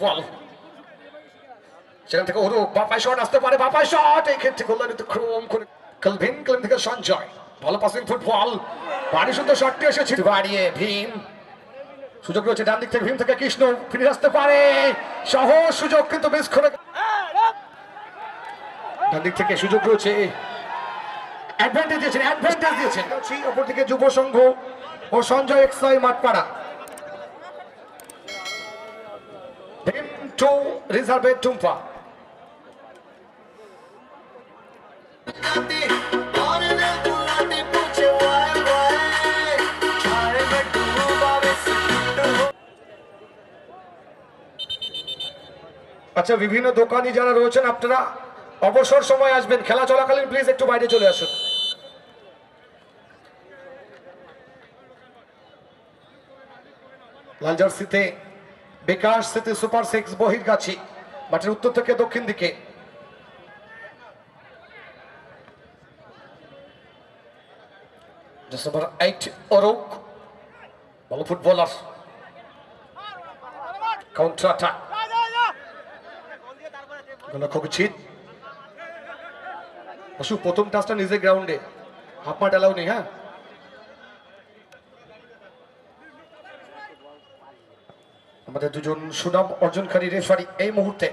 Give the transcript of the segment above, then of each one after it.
বল সেখান থেকে ওরু বাপায় শট আসতে পারে, বাপায় শট এই ক্ষেত্রে কল্যাণিত ক্রম করে কেলভিন থেকে সঞ্জয়, ভালো পাসিং ফুটবল, বাড়ি সুন্দর শটটি এসেছে বাড়িয়ে ভীম, সুযোগ রয়েছে ডান দিক থেকে ভীম থেকে কৃষ্ণ ফিরে আসতে পারে, সহজ সুযোগ কিন্তু মিস করে, ডান দিক থেকে সুযোগ রয়েছে, অ্যাডভান্টেজ দিয়েছেন অপরদিকে যুব সংঘ ও সঞ্জয় এক্সাই মাঠপাড়া, ভীম টু রিজার্ভে টুম্পা, আচ্ছা বিভিন্ন দোকানি যারা রয়েছেন আপনারা অবসর সময় আসবেন, খেলা চলাকালীন প্লিজ একটু বাইরে চলে আসুন। লাল জার্সিতে বিকাশ স্মৃতি সুপার 6 বহির্গাছি, মাঠের উত্তর থেকে দক্ষিণ দিকে, নাম্বার 8 অরুক, ভালো ফুটবলার, কাউন্টার অ্যাটাক, প্রথম টাচটা নিজের গ্রাউন্ডে, হাফ মাঠ এলাও নেই। হ্যাঁ আমাদের দুজন সুনাম অর্জনকারী রেফারি এই মুহূর্তে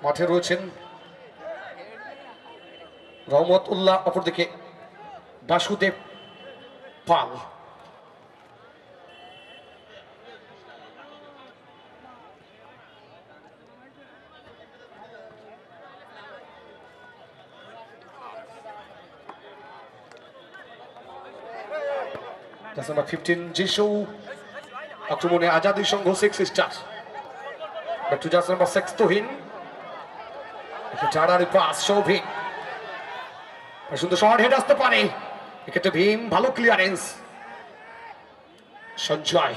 মাঠে রয়েছেন, রহমত উল্লাহ, অপরদিকে বাসুদেব পাল। Number 15 Jishu, আক্রমণে Azadi Sangha 6 star, back to jersey number 6 Tuhin, চারারি পাস সৌভিক, সুন্দর শট হেড আসতে পারে, এক্ষেত্রে ভীম, ভালো clearance, Sanjay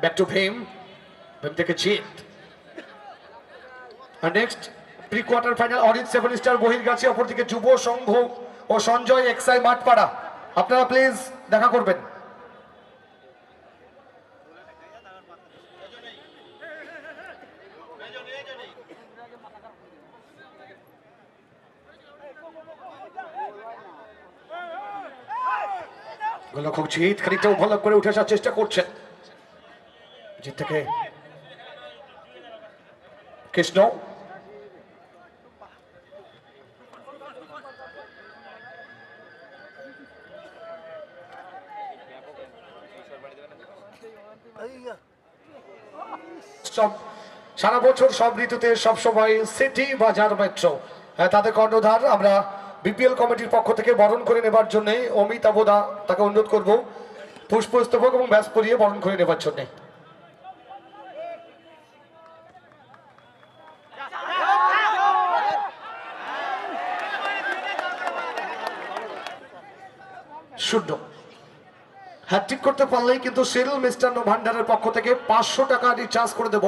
back to Bhim, Bhim থেকে জিত, আর next pre quarter final Arijit 7 star Bahirgachhi, অপরদিকে যুব সংঘ ও সঞ্জয় এক্সাই মাঠপাড়া, আপনারা প্লিজ দেখা করবেন। খুব জিত খানিকটা ওভারল্যাপ করে উঠে আসার চেষ্টা করছেন, জিত থেকে কৃষ্ণ, সারা বছর সব ঋতুতে সবসময় সিটি বাজার মেট্রো তাদের কর্ণধার আমরা বিপিএল কমিটির পক্ষ থেকে বরণ করে নেবার জন্য অমিত আবোদা তাকে অনুরোধ করব পুষ্পস্তবক এবং ব্যাস পরিয়ে বরণ করে নেবার জন্য। শূন্য হ্যাট্রিক করতে পারলেই কিন্তু সিরিল মিষ্টান্ন ভান্ডারের পক্ষ থেকে 500 টাকা রিচার্জ করে দেব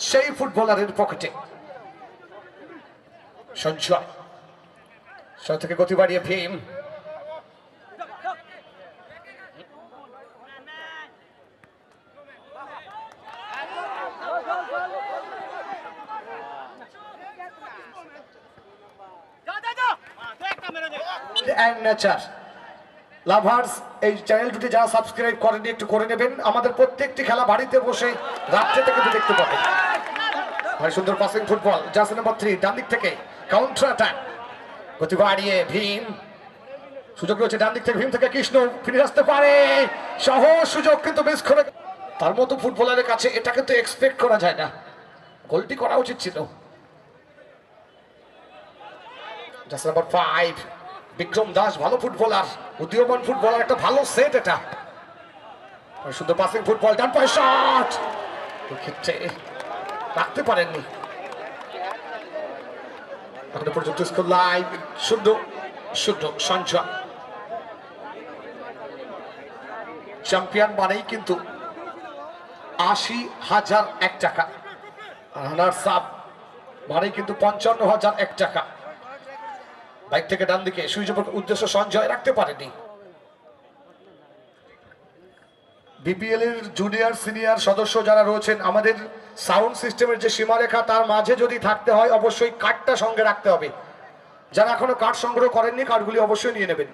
সেই ফুটবলারের পকেটে। সঞ্জয় থেকে গতি বাড়িয়ে ভীম, লাভার্স এই চ্যানেলটি যারা সাবস্ক্রাইব করেনি একটু করে নেবেন, আমাদের প্রত্যেকটি খেলা বাড়িতে বসে রাত্রে থেকে দেখতে পাবেন। ভাই সুন্দর পাসিং ফুটবল, জার্সি নাম্বার 3 ডান দিক থেকে কাউন্টার অ্যাটাক, গতি বাড়িয়ে ভীম, সুযোগ রয়েছে ডান দিক থেকে ভীম থেকে কৃষ্ণ ফিরে আসতে পারে, সহজ সুযোগ কিন্তু মিস করে, তার মতো ফুটবলারের কাছে এটা কিন্তু এক্সপেক্ট করা যায় না, গোলটি করা উচিত ছিল। জার্সি নাম্বার 5 বিক্রম দাস, ভালো ফুটবলার, উদীয়মান ফুটবলার, একটা ভালো সেট এটা, সুন্দর পাসিং ফুটবল, ডান পায়ে শট, এক্ষেত্রে রাখতে পারেননি, এখন পর্যন্ত স্কোর লাইভ 0-0 সঞ্জয়। চ্যাম্পিয়ন মানেই কিন্তু 80,001 টাকা, রানার্স আপ মানেই কিন্তু 55,001 টাকা। বাইক থেকে ডান দিকে সুইচের উদ্দেশ্য সঞ্জয় রাখতে পারেনি। বিপিএল এর জুনিয়র সিনিয়র সদস্য যারা রয়েছেন আমাদের সাউন্ড সিস্টেমের যে সীমারেখা তার মাঝে যদি থাকতে হয় অবশ্যই কার্ডটা সঙ্গে রাখতে হবে। যারা এখনো কার্ড সংগ্রহ করেননি কার্ডগুলি অবশ্যই নিয়ে নেবেন।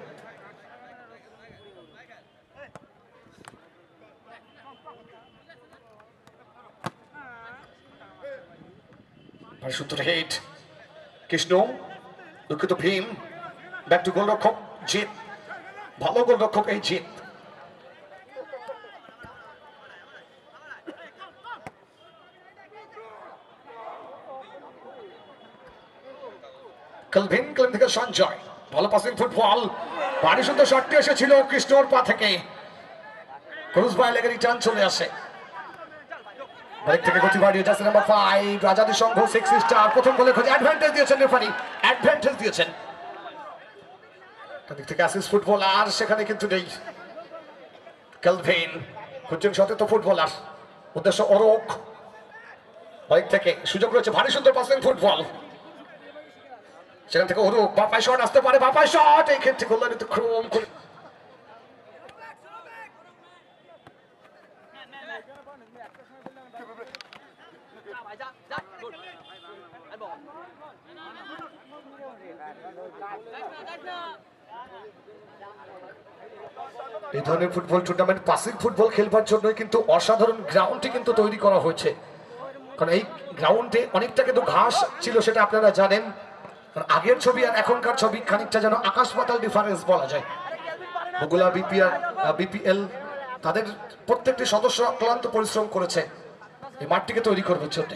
সুন্দর হেড কৃষ্ণ, দুঃখিত ভীম, ব্যাক টু গোলরক্ষক জিত, ভালো গোলরক্ষক এই জিত। কেলভিন থেকে সঞ্জয়, ভালো পাসিং ফুটবল, ভারী সুন্দর শটটি এসেছিল কৃষ্ণর পা থেকে, ক্রুজ বাই লেগে রিটার্ন চলে আসে। ব্রেক থেকে গতি বাড়িয়ে যাচ্ছে নাম্বার 5 রাজাদি সংঘ 6 স্টার, প্রথম গোলে খোঁজে অ্যাডভান্টেজ দিয়েছেন রেফারি, অ্যাডভান্টেজ দিয়েছেন। দিক থেকে অ্যাসিস্ট ফুটবলার সেখানে কিন্তু নেই। কেলভিন খুঁজছেন সতীর্থ ফুটবলার, উদ্দেশ্য অরোক, ব্রেক থেকে সুযোগ রয়েছে, ভারী সুন্দর পাসিং ফুটবল, সেখান থেকে অরূপ বাপায় শট আসতে পারে, বাপায় শট, এই ক্ষেত্রে কল্যাণিত ক্রম করে এই ধরনের ফুটবল টুর্নামেন্ট পাসিং ফুটবল খেলবার জন্য কিন্তু অসাধারণ গ্রাউন্ডটি কিন্তু তৈরি করা হয়েছে। কারণ এই গ্রাউন্ডে অনেকটা কিন্তু ঘাস ছিল, সেটা আপনারা জানেন। আগের ছবি আর এখনকার ছবি খানিকটা যেন আকাশ পাতাল ডিফারেন্স বলা যায়। বগুড়া বিপিএল তাদের প্রত্যেকটি সদস্য অক্লান্ত পরিশ্রম করেছে এই মাঠটিকে তৈরি করবার জন্য।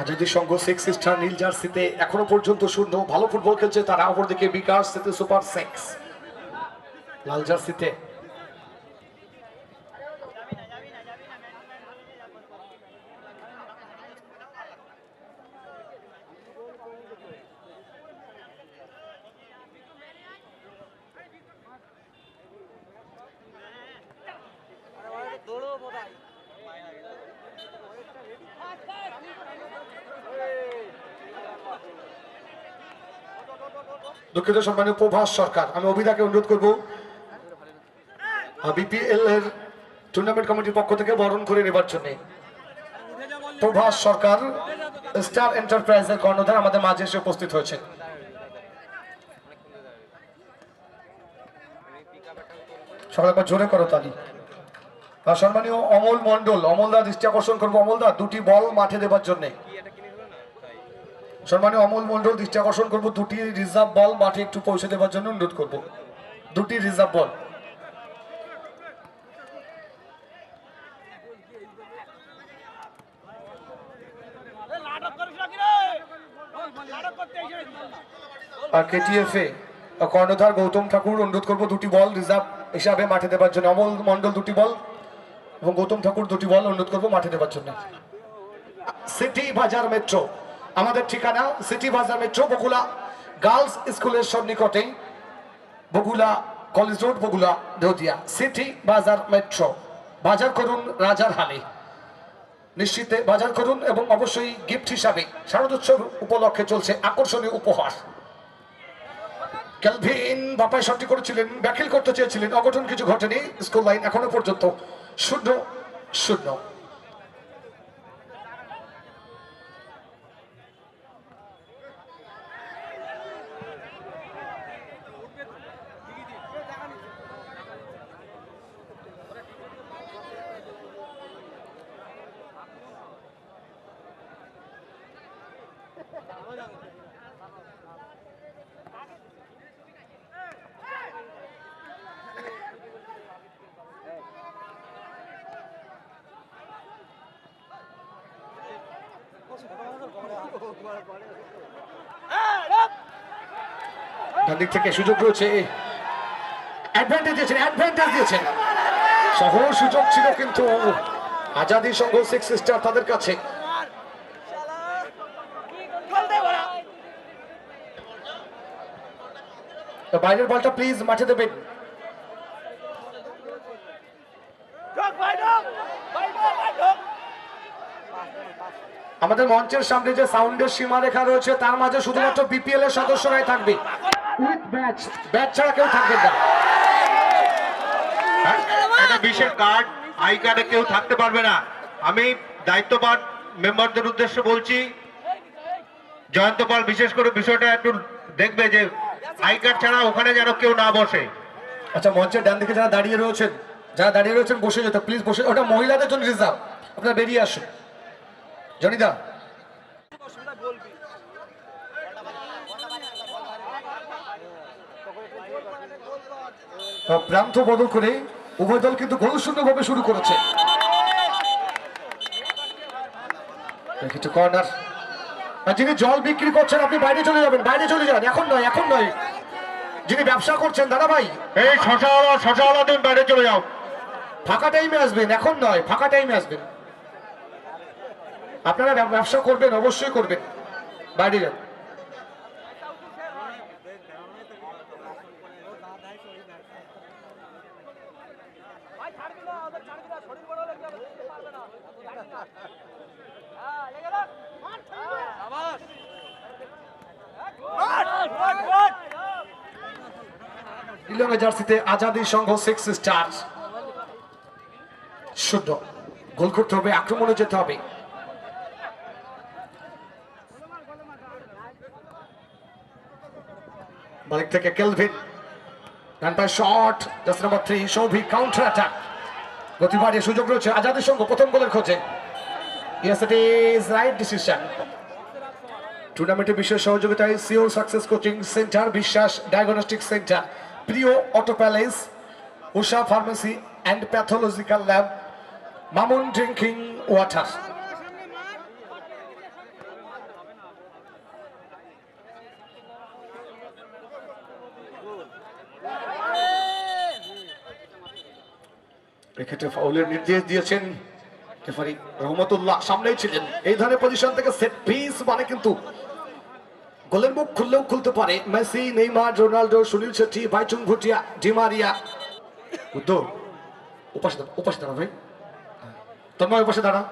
আজাদি সংঘ 6 স্টার নীল জার্সিতে এখনো পর্যন্ত শূন্য, ভালো ফুটবল খেলছে তারা। অপরদিকে বিকাশ সিটি সুপার 6 লাল জার্সিতে। দুঃখিত সম্মানীয় প্রভাস সরকার, আমি অভিদাকে অনুরোধ করবো বিপিএল এর টুর্নামেন্ট কমিটির পক্ষ থেকে বরণ করে নেবার জন্য। প্রভাস সরকার স্টার এন্টারপ্রাইজের কর্ণধার আমাদের মাঝে এসে উপস্থিত হয়েছে। সবাই একবার জোরে করো তালি। সম্মানীয় অমল মন্ডল, অমলদা দৃষ্টি আকর্ষণ করবো, অমলদা দুটি বল মাঠে দেবার জন্য। সম্মানীয় অমল মন্ডল দৃষ্টি আকর্ষণ করবো, দুটি রিজার্ভ বল মাঠে একটু পৌঁছে দেবার জন্য অনুরোধ করবো, দুটি রিজার্ভ বল। আর কেটিএফ এ কর্ণধার গৌতম ঠাকুর অনুরোধ করবো দুটি বল রিজার্ভ হিসাবে মাঠে দেবার জন্য। অমল মন্ডল দুটি বল এবং গৌতম ঠাকুর দুটি বল অনুরোধ করবো মাঠে দেবার জন্য। সিটি বাজার মেট্রো, আমাদের ঠিকানা city Bazar metro, Bogura girls স্কুলের সন্নিকটে, বগুড়া কলেজ রোড, বগুড়া দৌদিয়া। সিটি বাজার মেট্রো, বাজার করুন রাজার হালে, নিশ্চিতে বাজার করুন এবং অবশ্যই গিফট হিসাবে শারদোৎসব উপলক্ষে চলছে আকর্ষণীয় উপহার। কেলভিন বাপায় শটটি করেছিলেন, ব্যাকিল করতে চেয়েছিলেন, অঘটন কিছু ঘটেনি। স্কোর লাইন এখনো পর্যন্ত 0-0। ডান দিক থেকে সুযোগ রয়েছে, অ্যাডভান্টেজ দিয়েছেন, সহজ সুযোগ ছিল কিন্তু আজাদি সংঘ 6 স্টার তাদের কাছে। বাইরের বলটা প্লিজ মাঠে দেবেন। আমাদের মঞ্চের সামনে যে সাউন্ডের সীমা রেখা রয়েছে তার মাঝে শুধুমাত্র বিপিএল এর সদস্যরাই থাকবে, উইথ ব্যাচ, ব্যাচ ছাড়া কেউ থাকবে না। একটা বিশেষ কার্ড, আই কার্ডে কেউ থাকতে পারবে না। আমি দায়িত্ববান মেম্বারদের উদ্দেশ্যে বলছি, জয়ন্ত পাল বিশেষ করে বিষয়টা একটু দেখবে যে আই কার্ড ছাড়া ওখানে যেন কেউ না বসে। আচ্ছা, মঞ্চের ডান দিকে যারা দাঁড়িয়ে রয়েছেন বসে যেতে প্লিজ, বসে। ওটা মহিলাদের জন্য রিজার্ভ, আপনারা বেরিয়ে আসুন। জনিদা, প্রান্ত বদল করে উভয় দল কিন্তু গোল শূন্যভাবে শুরু করেছে। কর্নার, যিনি জল বিক্রি করছেন আপনি বাইরে চলে যাবেন, বাইরে চলে যান, এখন নয়। যিনি ব্যবসা করছেন দাদা ভাই, এই শশাওয়ালা তুমি বাইরে চলে যাও, ফাঁকা টাইমে আসবেন, এখন নয়, ফাঁকা টাইমে আসবেন। আপনারা ব্যবসা করবেন, অবশ্যই করবেন, বাইরে যান। জার্সিতে আজাদি সংঘ 6 স্টার, শুদ্ধ গোল করতে হবে, আক্রমণে যেতে হবে। বালিক থেকে কেলভিন, ডান পায়ে shot, jersey number 3 Souvik, counter attack, গতি বাড়িয়ে সুযোগ রয়েছে আজাদি সংঘ প্রথম গোলের খোঁজে। Yes, it is right decision. টুর্নামেন্টে বিশেষ সহযোগিতায় সিওর সাকসেস কোচিং সেন্টার, বিশ্বাস ডায়াগনস্টিক সেন্টার, প্রিয় auto palace, Usha pharmacy and pathological lab, Mamun drinking water. এক্ষেত্রে ফাউলের নির্দেশ দিয়েছেন রেফারি রহমতুল্লাহ, সামনেই ছিলেন। এই ধরনের পজিশন থেকে সেট পিস মানে কিন্তু গোলের মুখ খুললেও খুলতে পারে। Messi, Neymar, Ronaldo, Sunil Shetty, Baichung Bhutia, Di Maria. উদ্যোগ উপাসে দাঁড়া ভাই, তন্ময় উপাসে দাঁড়া।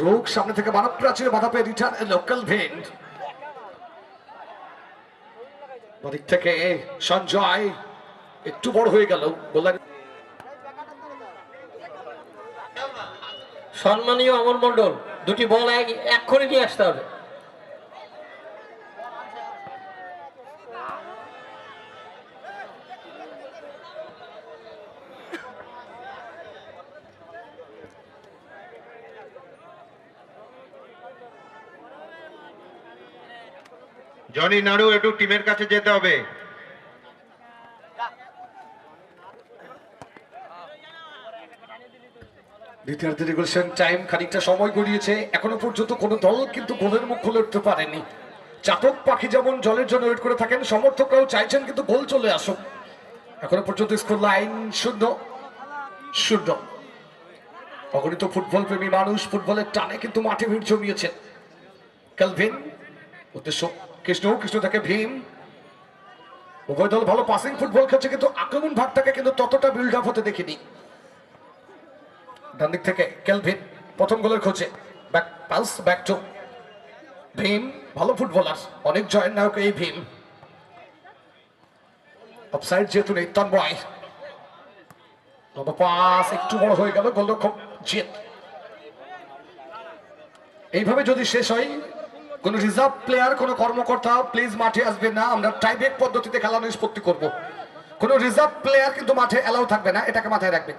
রোগ সামনে থেকে মানব প্রাচীর বাধা পেয়ে রিটার্ন লোকাল ভেন্ট। ওদিক থেকে সঞ্জয় একটু বড় হয়ে গেল। সম্মানীয় অমর মন্ডল, দুটি বল এক করে নিয়ে আসতে হবে। জনি নাড়ু একটু টিমের কাছে যেতে হবে। দ্বিতীয়ার্ধে রেগুলেশন টাইম খানিকটা সময় গড়িয়েছে, এখনো পর্যন্ত কোনো দল কিন্তু গোলের মুখ খুলে উঠতে পারেনি। চাতক পাখি যেমন জলের জন্য ওয়েট করে থাকেন, সমর্থকরাও চাইছেন কিন্তু গোল চলে আসুক। এখনো পর্যন্ত স্কোর লাইন 0-0। অগণিত ফুটবল প্রেমী মানুষ ফুটবলের টানে কিন্তু মাঠে ভিড় জমিয়েছেন। ক্যালভিন, উদ্দেশ্য কৃষ্ণ থেকে ভীম। উভয় দল ভালো পাসিং ফুটবল খেলছে, কিন্তু আক্রমণ ভাগটাকে কিন্তু ততটা বিল্ড আপ হতে দেখিনি। ডান দিক থেকে ক্যালভিন প্রথম গোলের খোঁজে, ব্যাক টু ভীম। ভালো ফুটবলার, অনেক জয়ের নায়ক এই ভীম। অফসাইড যেহেতু নেই, তন্ময় পাস একটু বড় হয়ে গেল, গোলরক্ষক জিত। এইভাবে যদি শেষ হয়, কোন রিজার্ভ প্লেয়ার, কোন কর্মকর্তা প্লিজ মাঠে আসবে না। আমরা টাইব্রেক পদ্ধতিতে খেলা নিষ্পত্তি করব। কোন রিজার্ভ প্লেয়ার কিন্তু মাঠে এলাও থাকবে না, এটাকে মাথায় রাখবেন।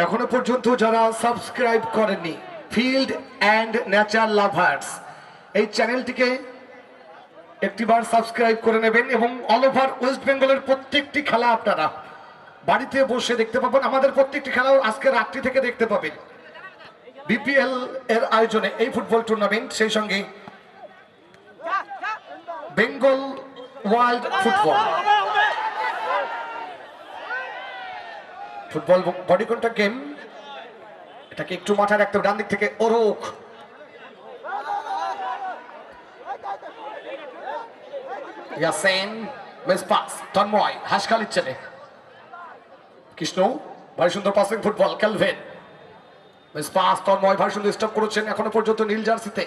এখনো পর্যন্ত যারা সাবস্ক্রাইব করেননি, ফিল্ড অ্যান্ড নেচার লাভার্স এই চ্যানেলটিকে একটিবার সাবস্ক্রাইব করে নেবেন, এবং অল ওভার ওয়েস্ট বেঙ্গলের প্রত্যেকটি খেলা আপনারা বাড়িতে বসে দেখতে পাবেন। আমাদের প্রত্যেকটি খেলাও আজকে রাত্রি থেকে দেখতে পাবেন। বিপিএল এর আয়োজনে এই ফুটবল টুর্নামেন্ট, সেই সঙ্গে Bengal world football body contact game, এটাকে একটু মাথায় রাখতে হবে। ডান দিক থেকে অরোক, ইয়াসেন, মিস পাস, তন্ময় হাসখালির ছেলে কৃষ্ণ, ভারী সুন্দর passing football, Calvin, miss pass, Tanmoy ভারী সুন্দর স্টপ করেছেন এখনো পর্যন্ত নীল জার্সিতে।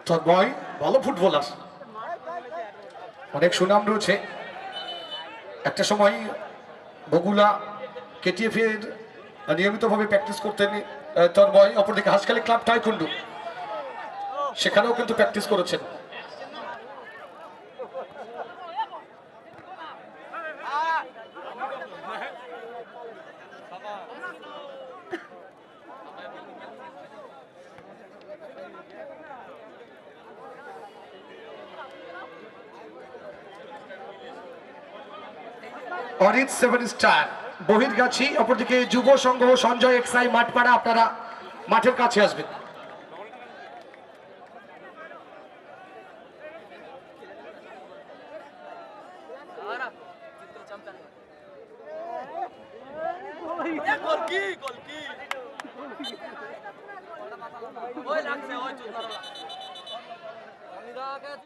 তন্ময় ভালো ফুটবলার, অনেক সুনাম রয়েছে। একটা সময় বগুলা কেটিএফ এর নিয়মিতভাবে প্র্যাকটিস করতেন তন্ময়। অপরদিকে হাসখালী ক্লাব টাইকুন্ডু, সেখানেও কিন্তু প্র্যাকটিস করেছেন। অরিত 7 স্টার বহির্গাছি, অপরদিকে যুব সংঘ সঞ্জয় এক্সাই মাঠপাড়া, আপনারা মাঠের কাছে আসবেন। ওই লাগছে ওই